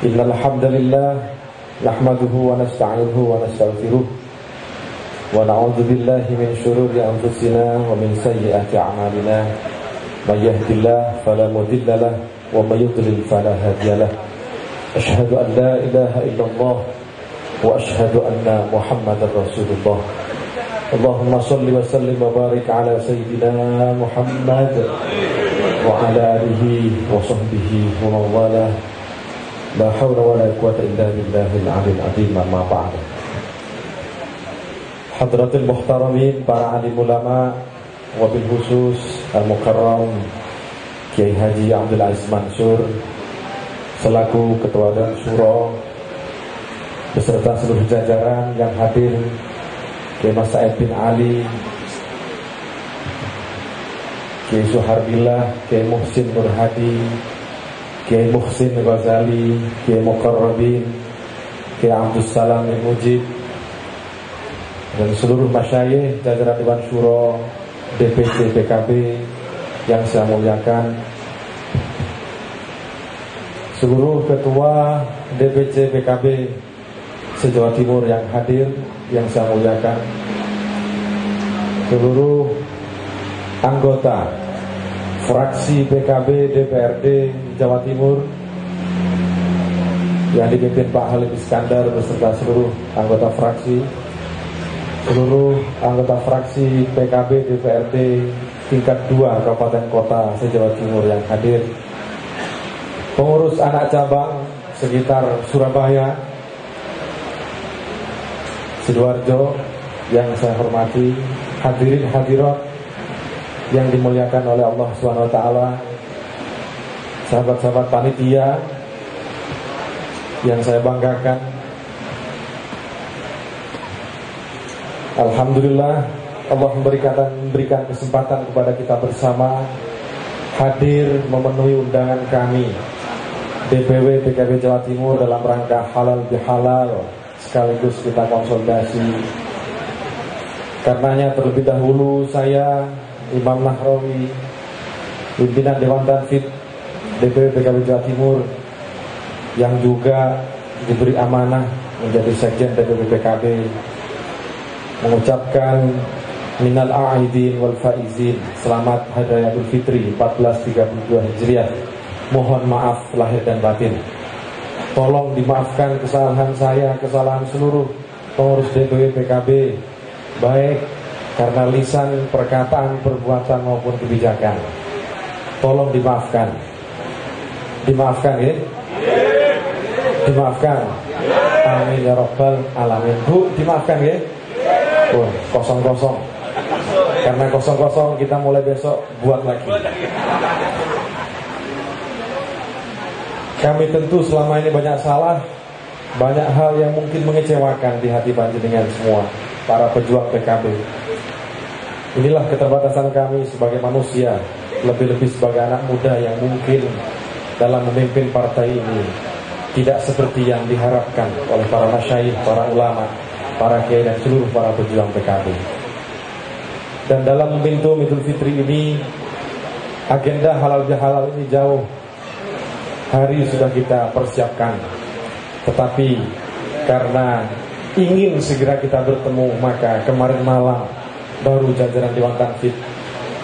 Innal hamdalillah nahmaduhu wa nasta'inuhu wa nastaghfiruh wa na'udzu billahi min shururi anfusina wa min sayyiati a'malina. May yahdihillahu fala mudilla lahu wa may yudlil fala hadiya lahu. Asyhadu an la ilaha illallah wa asyhadu anna Muhammadar Rasulullah. Allahumma shalli wa sallim wa barik ala sayyidina Muhammad wa ala alihi wa sahbihi wa mawalah. La hawla wa la quwwata illa billahil aliyil azim. Amma ba'd. Hadratul muhtaramin, para alim ulama, wabil khusus al-mukarram Kiai Haji Abdul Aziz Mansur selaku Ketua dan Syuro beserta seluruh jajaran yang hadir, Kiai Mas Said bin Ali, Kiai Suharbillah, Kiai Muhsin Nur Hadi, Kiai Muhsin Ghazali, Kiai Muqarrabin, Kiai Abdus Salam bin Mujib, dan seluruh masyayikh jajaran Dewan Syuro DPC PKB yang saya muliakan, seluruh ketua DPC PKB se-Jawa Timur yang hadir yang saya muliakan, seluruh anggota fraksi PKB DPRD Jawa Timur yang dipimpin Pak Halim Iskandar beserta seluruh anggota fraksi, seluruh anggota fraksi PKB DPRD tingkat 2 kabupaten kota se-Jawa Timur yang hadir, pengurus anak cabang sekitar Surabaya, Sidoarjo yang saya hormati, hadirin hadirat yang dimuliakan oleh Allah SWT, sahabat-sahabat panitia yang saya banggakan. Alhamdulillah, Allah memberikan kesempatan kepada kita bersama hadir memenuhi undangan kami DPW PKB Jawa Timur dalam rangka halal bihalal, sekaligus kita konsolidasi. Karenanya terlebih dahulu saya Imam Nahrawi, pimpinan Dewan Tanfid DPW PKB Jawa Timur yang juga diberi amanah menjadi sekjen DPW PKB, mengucapkan minal a'idin wal faizin, selamat Hari Raya Idul Fitri 1432 Hijriah. Mohon maaf lahir dan batin. Tolong dimaafkan kesalahan saya, kesalahan seluruh pengurus DPW PKB, baik karena lisan, perkataan, perbuatan maupun kebijakan. Tolong dimaafkan. Dimaafkan ya? Dimaafkan. Amin ya rabbal alamin. Bu, dimaafkan ya? Oh, kosong-kosong. Karena kosong-kosong kita mulai besok buat lagi. Kami tentu selama ini banyak salah, banyak hal yang mungkin mengecewakan di hati panjenengan semua, para pejuang PKB. Inilah keterbatasan kami sebagai manusia, lebih-lebih sebagai anak muda yang mungkin dalam memimpin partai ini tidak seperti yang diharapkan oleh para masyayikh, para ulama, para kiai dan seluruh para pejuang PKB. Dan dalam momentum Idul Fitri ini, agenda halal bihalal ini jauh hari sudah kita persiapkan. Tetapi karena ingin segera kita bertemu, maka kemarin malam baru jajaran Dewan Tanfid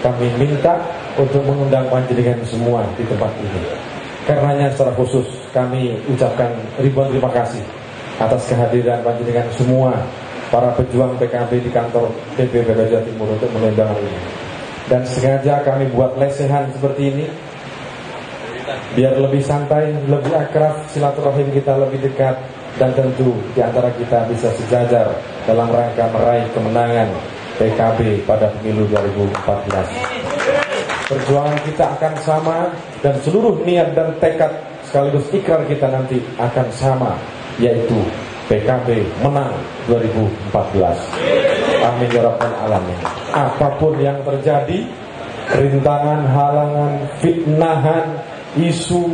kami minta untuk mengundang panjenengan semua di tempat ini. Karenanya secara khusus kami ucapkan ribuan terima kasih atas kehadiran panjenengan semua para pejuang PKB di kantor DPW PKB Jawa Timur untuk mengundang ini. Dan sengaja kami buat lesehan seperti ini biar lebih santai, lebih akrab, silaturahim kita lebih dekat, dan tentu di antara kita bisa sejajar dalam rangka meraih kemenangan PKB pada pemilu 2014. Perjuangan kita akan sama dan seluruh niat dan tekad sekaligus ikrar kita nanti akan sama, yaitu PKB menang 2014. Amin ya rabbal alamin. Apapun yang terjadi, rintangan, halangan, fitnahan, isu,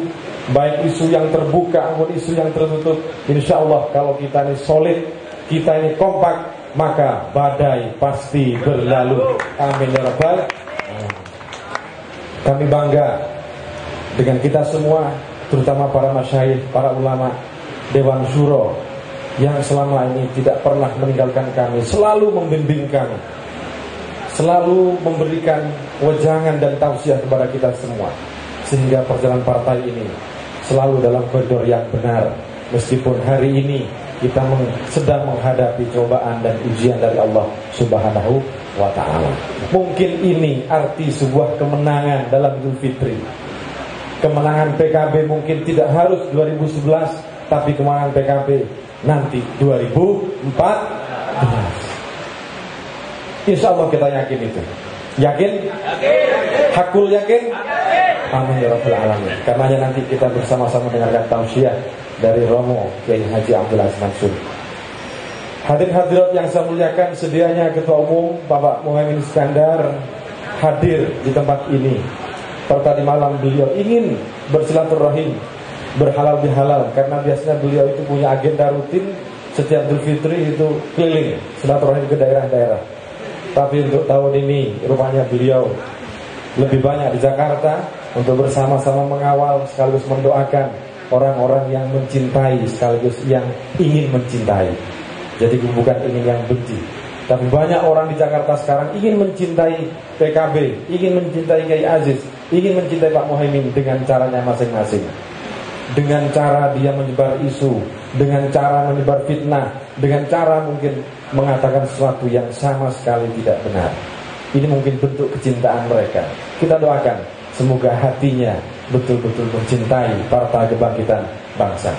baik isu yang terbuka maupun isu yang tertutup, insya Allah kalau kita ini solid, kita ini kompak, maka badai pasti berlalu. Amin ya rabbal. Kami bangga dengan kita semua terutama para masyayikh, para ulama, Dewan Syuro yang selama ini tidak pernah meninggalkan kami, selalu membimbing kami, selalu memberikan wejangan dan tausiah kepada kita semua, sehingga perjalanan partai ini selalu dalam koridor yang benar. Meskipun hari ini kita sedang menghadapi cobaan dan ujian dari Allah Subhanahu wa ta'ala. Mungkin ini arti sebuah kemenangan dalam Idul Fitri. Kemenangan PKB mungkin tidak harus 2011, tapi kemenangan PKB nanti 2014. Insya Allah kita yakin itu. Yakin? Hakul yakin? Amin ya rabbal alamin. Karenanya nanti kita bersama-sama mendengarkan tausiah dari Romo Kiai Haji Abdul Aziz Mansur. Hadirin hadirat yang saya muliakan, sedianya Ketua Umum Bapak Muhaimin Iskandar hadir di tempat ini. Per tadi malam beliau ingin bersilaturahim, berhalal bihalal, karena biasanya beliau itu punya agenda rutin setiap Idul Fitri itu keliling silaturahim ke daerah-daerah. Tapi untuk tahun ini rupanya beliau lebih banyak di Jakarta untuk bersama-sama mengawal sekaligus mendoakan orang-orang yang mencintai sekaligus yang ingin mencintai. Jadi bukan ingin yang benci, tapi banyak orang di Jakarta sekarang ingin mencintai PKB, ingin mencintai Kiai Aziz, ingin mencintai Pak Muhaimin dengan caranya masing-masing. Dengan cara dia menyebar isu, dengan cara menyebar fitnah, dengan cara mungkin mengatakan sesuatu yang sama sekali tidak benar. Ini mungkin bentuk kecintaan mereka. Kita doakan semoga hatinya betul-betul mencintai Partai Kebangkitan Bangsa.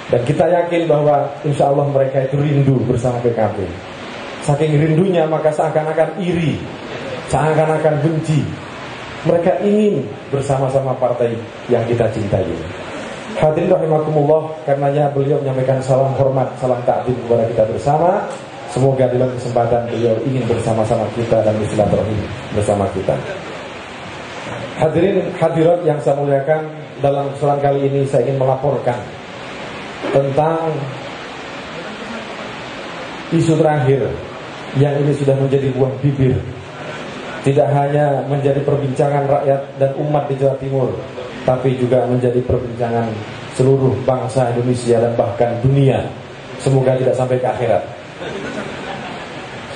Dan kita yakin bahwa insya Allah mereka itu rindu bersama PKB. Saking rindunya maka seakan-akan iri, seakan-akan benci. Mereka ingin bersama-sama partai yang kita cintai. Hadirin rahimakumullah, karenanya beliau menyampaikan salam hormat, salam takdim kepada kita bersama. Semoga dalam kesempatan beliau ingin bersama-sama kita dan bersilaturahim bersama kita. Hadirin hadirat yang saya muliakan, dalam kesempatan kali ini saya ingin melaporkan tentang isu terakhir yang ini sudah menjadi buah bibir. Tidak hanya menjadi perbincangan rakyat dan umat di Jawa Timur, tapi juga menjadi perbincangan seluruh bangsa Indonesia dan bahkan dunia. Semoga tidak sampai ke akhirat.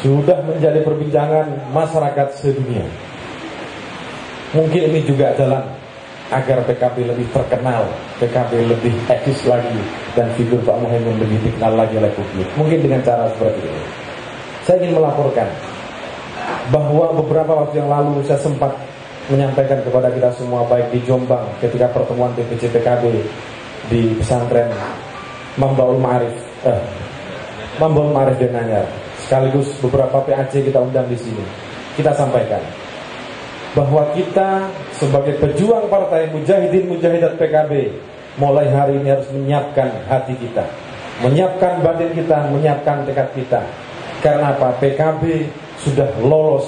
Sudah menjadi perbincangan masyarakat sedunia. Mungkin ini juga jalan agar PKB lebih terkenal, PKB lebih eksis lagi, dan figur Pak Muhaimin lebih dikenal lagi oleh publik. Mungkin dengan cara seperti ini. Saya ingin melaporkan bahwa beberapa waktu yang lalu saya sempat menyampaikan kepada kita semua, baik di Jombang ketika pertemuan DPC PKB di pesantren Mambaul Ma'arif Denanyar, sekaligus beberapa PAC kita undang di sini. Kita sampaikan bahwa kita sebagai pejuang partai Mujahidin Mujahidat PKB mulai hari ini harus menyiapkan hati kita, menyiapkan batin kita, menyiapkan tekad kita. Karena apa? PKB sudah lolos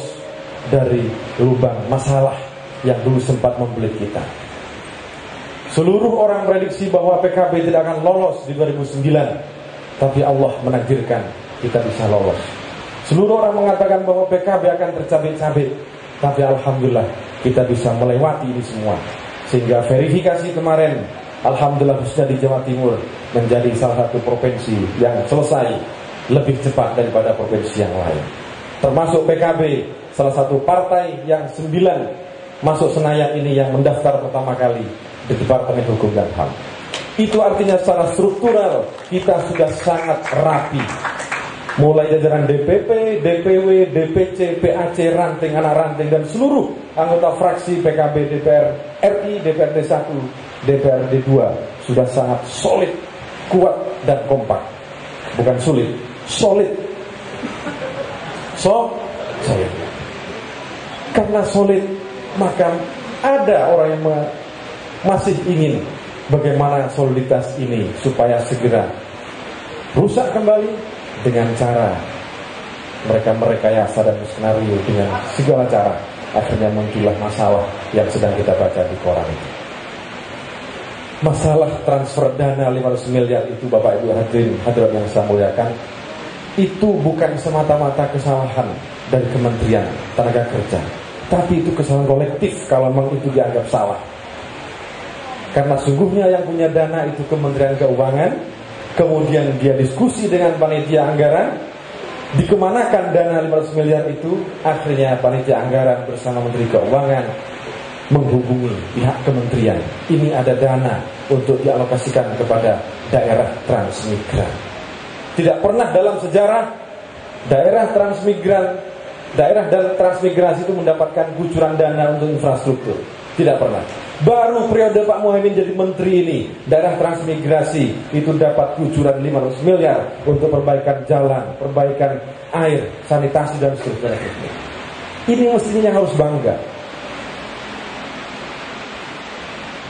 dari lubang masalah yang dulu sempat membelit kita. Seluruh orang prediksi bahwa PKB tidak akan lolos di 2009, tapi Allah menakdirkan kita bisa lolos. Seluruh orang mengatakan bahwa PKB akan tercabik-cabik, tapi alhamdulillah kita bisa melewati ini semua. Sehingga verifikasi kemarin, alhamdulillah khususnya di Jawa Timur menjadi salah satu provinsi yang selesai lebih cepat daripada provinsi yang lain. Termasuk PKB, salah satu partai yang 9 masuk Senayan ini yang mendaftar pertama kali di Departemen Hukum dan HAM. Itu artinya secara struktural kita sudah sangat rapi. Mulai jajaran DPP, DPW, DPC, PAC, ranting, anak ranting, dan seluruh anggota fraksi PKB DPR RI, DPRD 1, DPRD 2 sudah sangat solid, kuat, dan kompak. Bukan sulit, solid. Solid. Karena solid, maka ada orang yang masih ingin bagaimana soliditas ini supaya segera rusak kembali dengan cara mereka merekayasa dan skenario dengan segala cara. Akhirnya muncullah masalah yang sedang kita baca di koran itu. Masalah transfer dana 500 miliar itu, Bapak Ibu hadirin hadirat yang saya muliakan, itu bukan semata-mata kesalahan dari Kementerian Tenaga Kerja, tapi itu kesalahan kolektif kalau memang itu dianggap salah. Karena sungguhnya yang punya dana itu Kementerian Keuangan. Kemudian dia diskusi dengan panitia anggaran, dikemanakan dana 500 miliar itu. Akhirnya panitia anggaran bersama Menteri Keuangan menghubungi pihak kementerian, ini ada dana untuk dialokasikan kepada daerah transmigran. Tidak pernah dalam sejarah daerah dan transmigrasi itu mendapatkan kucuran dana untuk infrastruktur. Tidak pernah. Baru periode Pak Muhaimin jadi menteri ini, daerah transmigrasi itu dapat kucuran 500 miliar untuk perbaikan jalan, perbaikan air, sanitasi dan seterusnya. Ini mestinya yang harus bangga.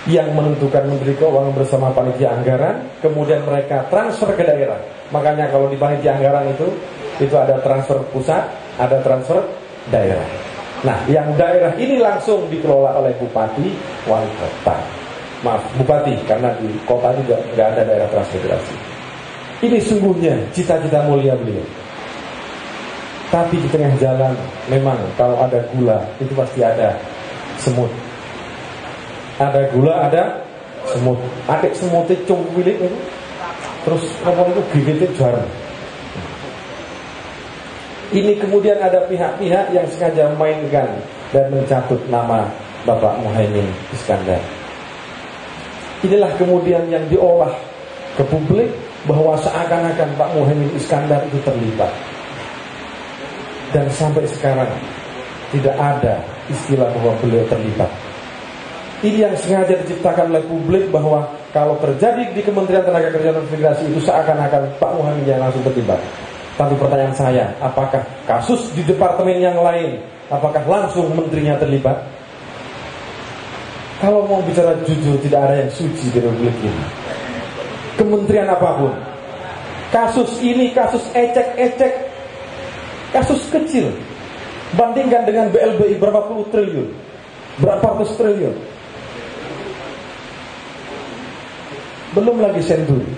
Yang menentukan Menteri Keuangan bersama panitia anggaran, kemudian mereka transfer ke daerah. Makanya kalau di panitia anggaran itu ada transfer pusat, ada transfer daerah. Nah, yang daerah ini langsung dikelola oleh bupati, wali kota. Maaf, bupati, karena di kota juga nggak ada daerah transmigrasi. Ini sungguhnya cita-cita mulia beliau. Tapi di tengah jalan, memang kalau ada gula, itu pasti ada semut. Ada gula, ada semut. Adik semutnya cungwilik itu. Terus ngomong itu gigitnya jarum. Ini kemudian ada pihak-pihak yang sengaja mainkan dan mencatut nama Bapak Muhaimin Iskandar. Inilah kemudian yang diolah ke publik bahwa seakan-akan Pak Muhaimin Iskandar itu terlibat. Dan sampai sekarang tidak ada istilah bahwa beliau terlibat. Ini yang sengaja diciptakan oleh publik bahwa kalau terjadi di Kementerian Tenaga Kerja dan Transmigrasi itu seakan-akan Pak Muhaimin yang langsung terlibat. Tapi pertanyaan saya, apakah kasus di departemen yang lain, apakah langsung menterinya terlibat? Kalau mau bicara jujur, tidak ada yang suci di Republik ini. Kementerian apapun, kasus ini kasus ecek-ecek, kasus kecil. Bandingkan dengan BLBI berapa puluh triliun, berapa ratus triliun. Belum lagi Senturi,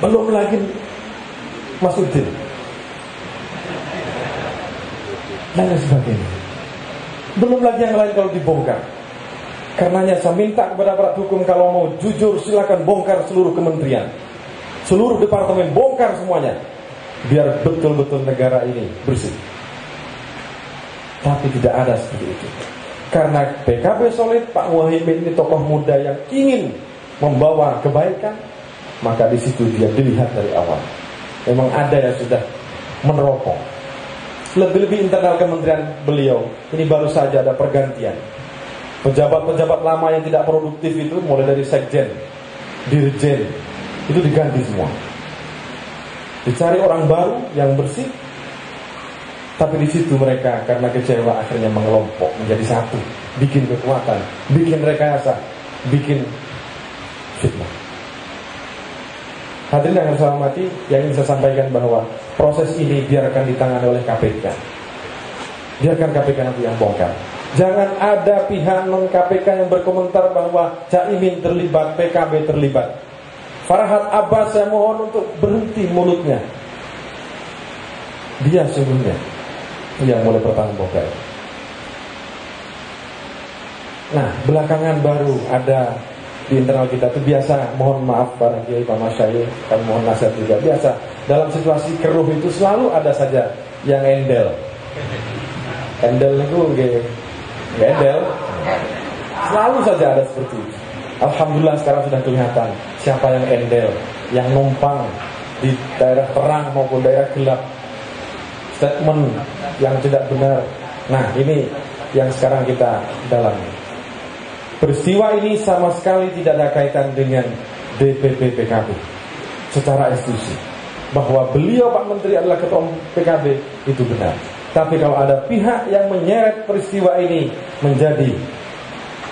belum lagi Mas Udin dan lain sebagainya. Belum lagi yang lain kalau dibongkar. Karenanya saya minta kepada aparat hukum, kalau mau jujur silakan bongkar seluruh kementerian, seluruh departemen, bongkar semuanya, biar betul-betul negara ini bersih. Tapi tidak ada seperti itu. Karena PKB solid, Pak Muhaimin ini tokoh muda yang ingin membawa kebaikan, maka di situ dia dilihat dari awal. Memang ada yang sudah meneropong. Lebih-lebih internal kementerian beliau, ini baru saja ada pergantian. Pejabat-pejabat lama yang tidak produktif itu, mulai dari sekjen, dirjen, itu diganti semua. Dicari orang baru yang bersih. Tapi di situ mereka karena kecewa akhirnya mengelompok menjadi satu, bikin kekuatan, bikin rekayasa, bikin fitnah. Hadirin yang saya hormati, yang ingin saya sampaikan bahwa proses ini biarkan ditangani oleh KPK. Biarkan KPK nanti yang bongkar. Jangan ada pihak non-KPK yang berkomentar bahwa Caimin terlibat, PKB terlibat. Farhad Abbas, saya mohon untuk berhenti mulutnya. Dia sungguhnya yang mulai bertanggung jawab. Nah, belakangan baru ada di internal kita itu biasa, mohon maaf para kiai, Pak Masyayikh, kami mohon nasihat juga. Biasa dalam situasi keruh itu selalu ada saja yang endel. Endel itu nggak endel. Selalu saja ada seperti itu. Alhamdulillah sekarang sudah kelihatan siapa yang endel, yang numpang di daerah terang maupun daerah gelap. Statement yang tidak benar. Nah, ini yang sekarang kita dalami. Peristiwa ini sama sekali tidak ada kaitan dengan DPP PKB secara institusi. Bahwa beliau Pak Menteri adalah ketua PKB itu benar. Tapi kalau ada pihak yang menyeret peristiwa ini menjadi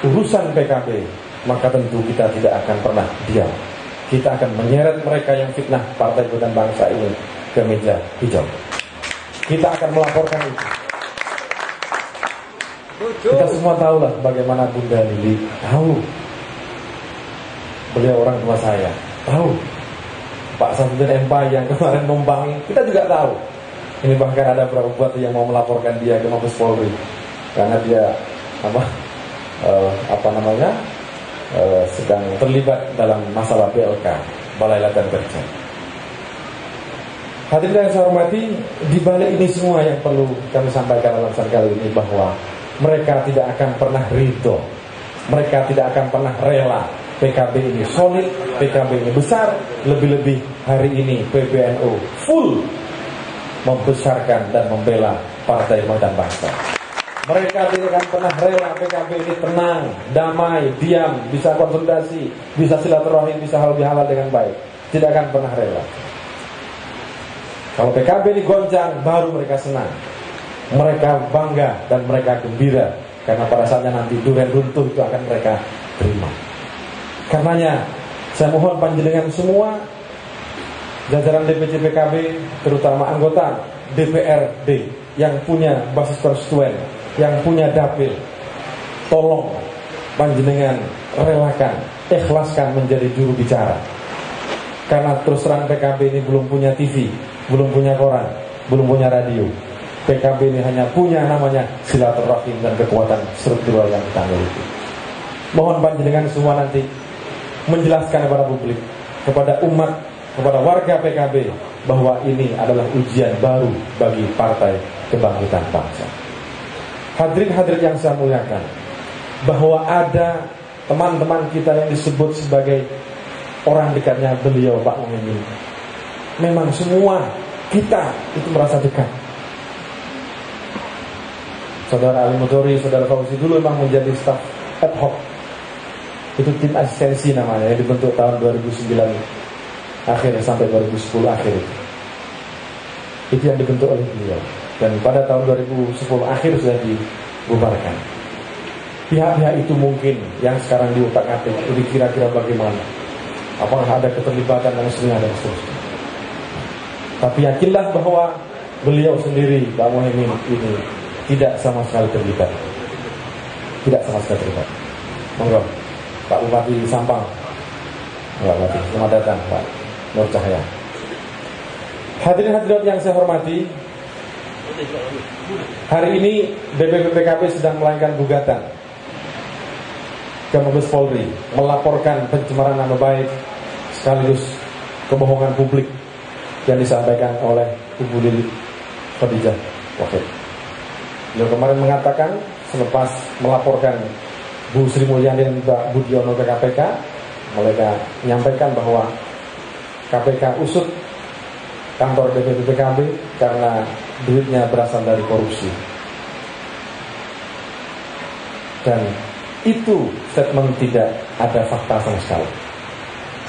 urusan PKB, maka tentu kita tidak akan pernah diam. Kita akan menyeret mereka yang fitnah Partai Persatuan Bangsa ini ke meja hijau. Kita akan melaporkan itu. Kita semua tahulah bagaimana Bunda Lili, tahu. Beliau orang tua saya, tahu. Pak Samsudin Empay yang kemarin numpangi, kita juga tahu. Ini bahkan ada beberapa bupati yang mau melaporkan dia ke Mabes Polri karena dia sedang terlibat dalam masalah BLK, Balai Latihan Kerja. Hadirin yang saya hormati, di balik ini semua yang perlu kami sampaikan dalam kali ini bahwa mereka tidak akan pernah ridho, mereka tidak akan pernah rela PKB ini solid, PKB ini besar. Lebih-lebih hari ini PBNU full membesarkan dan membela Partai Kebangkitan Bangsa. Mereka tidak akan pernah rela PKB ini tenang, damai, diam, bisa konsolidasi, bisa silaturahim, bisa halal bihalal dengan baik. Tidak akan pernah rela. Kalau PKB ini goncang, baru mereka senang, mereka bangga dan mereka gembira, karena pada saatnya nanti durian runtuh itu akan mereka terima. Karenanya saya mohon panjenengan semua, jajaran DPC PKB, terutama anggota DPRD yang punya basis konstituen, yang punya dapil, tolong panjenengan relakan, ikhlaskan menjadi juru bicara. Karena terus terang PKB ini belum punya TV, belum punya koran, belum punya radio. PKB ini hanya punya namanya silaturahim dan kekuatan struktural yang kita miliki. Mohon panjenengan semua nanti menjelaskan kepada publik, kepada umat, kepada warga PKB bahwa ini adalah ujian baru bagi Partai Kebangkitan Bangsa. Hadirin-hadirin yang saya muliakan, bahwa ada teman-teman kita yang disebut sebagai orang dekatnya beliau Pak Muhaimin. Memang semua kita itu merasa dekat. Saudara Ali Mudhori, Saudara Fauzi dulu memang menjadi staf ad hoc. Itu tim asistensi namanya, yang dibentuk tahun 2009 akhir sampai 2010 akhir itu yang dibentuk oleh beliau. Dan pada tahun 2010 akhir sudah dibubarkan. Pihak-pihak itu mungkin yang sekarang diutak-atik, ini kira-kira bagaimana, apakah ada keterlibatan dan seterusnya. Tapi yakinlah bahwa beliau sendiri, Pak Muhaimin ini tidak sama sekali terlibat. Tidak sama sekali terlibat. Monggo, Pak Bupati Sampang. Pak Bupati, selamat datang Pak Nur Cahaya. Hadirin-hadirat yang saya hormati, hari ini DPP PKB sedang melayangkan gugatan ke Mabes Polri melaporkan pencemaran nama baik sekaligus kebohongan publik yang disampaikan oleh Ibu Lili Khadijah Wahid. Beliau kemarin mengatakan selepas melaporkan Bu Sri Mulyani dan Mbak Budiono ke KPK, mereka menyampaikan bahwa KPK usut kantor DPP PKB karena duitnya berasal dari korupsi. Dan itu statement tidak ada fakta sama sekali.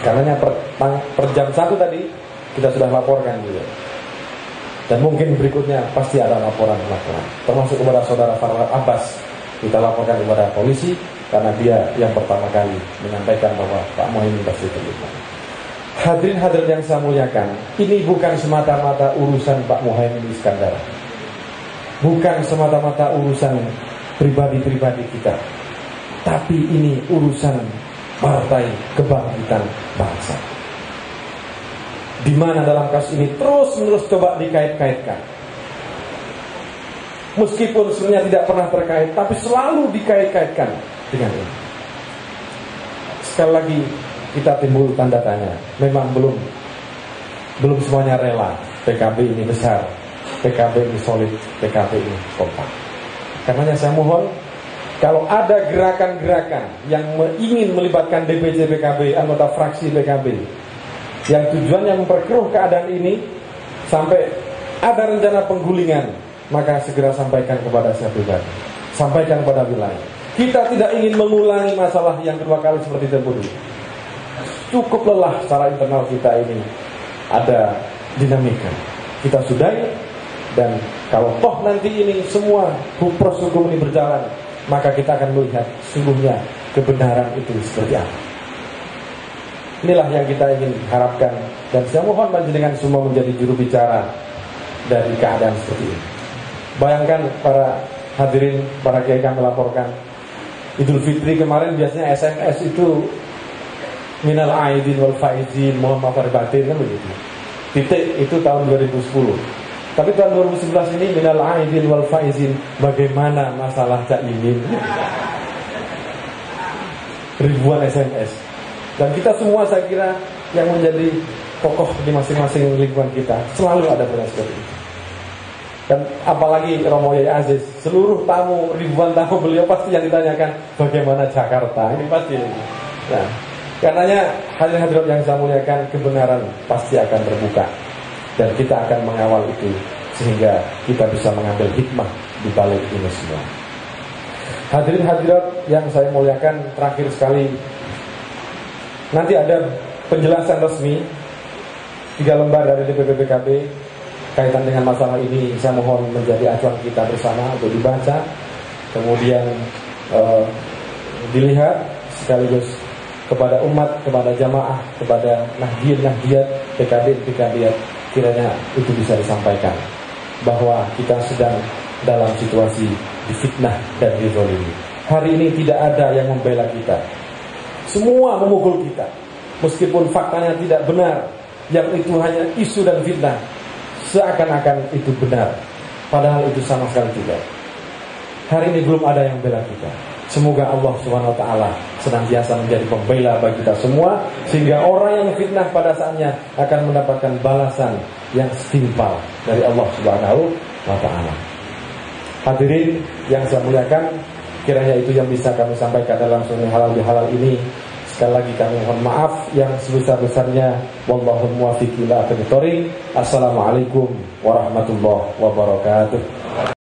Karenanya per jam 1 tadi kita sudah laporkan juga. Dan mungkin berikutnya pasti ada laporan-laporan, termasuk kepada Saudara Farhad Abbas. Kita laporkan kepada polisi karena dia yang pertama kali menyampaikan bahwa Pak Muhaimin pasti terlibat. Hadirin-hadirin yang saya muliakan, ini bukan semata-mata urusan Pak Muhaimin Iskandar, bukan semata-mata urusan pribadi-pribadi kita, tapi ini urusan Partai Kebangkitan Bangsa, di mana dalam kasus ini terus-menerus coba dikait-kaitkan. Meskipun sebenarnya tidak pernah terkait, tapi selalu dikait-kaitkan dengan ini. Sekali lagi kita timbul tanda tanya. Memang belum semuanya rela PKB ini besar, PKB ini solid, PKB ini kompak. Karenanya saya mohon, kalau ada gerakan-gerakan yang ingin melibatkan DPC PKB, anggota fraksi PKB, yang tujuannya memperkeruh keadaan ini sampai ada rencana penggulingan, maka segera sampaikan kepada saya pribadi, sampaikan kepada wilayah. Kita tidak ingin mengulangi masalah yang kedua kali seperti itu. Cukup lelah secara internal kita ini ada dinamika. Kita sudahi, dan kalau toh nanti ini semua proses hukum ini berjalan, maka kita akan melihat sungguhnya kebenaran itu seperti apa. Inilah yang kita ingin harapkan, dan saya mohon panjenengan semua menjadi juru bicara dari keadaan seperti ini. Bayangkan para hadirin, para kiai kami melaporkan Idul Fitri kemarin biasanya SMS itu minal aidin wal faizin, mohon maaf lahir batin, kan begitu. Titik itu tahun 2010. Tapi tahun 2011 ini minal aidin wal faizin, bagaimana masalah Cak Imin? ribuan SMS. Dan kita semua saya kira yang menjadi tokoh di masing-masing lingkungan kita selalu ada pada seperti itu. Dan apalagi Romo Yai Aziz, seluruh tamu, ribuan tamu beliau pasti yang ditanyakan bagaimana Jakarta, ini pasti. Nah, karenanya hadirin hadirat yang saya muliakan, kebenaran pasti akan terbuka dan kita akan mengawal itu sehingga kita bisa mengambil hikmah di balik ini semua. Hadirin hadirat yang saya muliakan, terakhir sekali, nanti ada penjelasan resmi 3 lembar dari DPP PKB kaitan dengan masalah ini. Saya mohon menjadi acuan kita bersama untuk dibaca, kemudian dilihat sekaligus kepada umat, kepada jamaah, kepada nahdien-nahdiat PKB, kiranya itu bisa disampaikan bahwa kita sedang dalam situasi difitnah dan dizalimi. Hari ini tidak ada yang membela kita, semua memukul kita, meskipun faktanya tidak benar, yang itu hanya isu dan fitnah, seakan-akan itu benar, padahal itu sama sekali tidak. Hari ini belum ada yang membela kita. Semoga Allah Subhanahu wa taala senantiasa menjadi pembela bagi kita semua, sehingga orang yang fitnah pada saatnya akan mendapatkan balasan yang setimpal dari Allah Subhanahu wa taala. Hadirin yang saya muliakan, kiranya itu yang bisa kami sampaikan dalam sunnah halal bihalal ini. Sekali lagi kami mohon maaf yang sebesar-besarnya. Wallahul muwaffiq ila aqwamit thoriq. Assalamualaikum warahmatullahi wabarakatuh.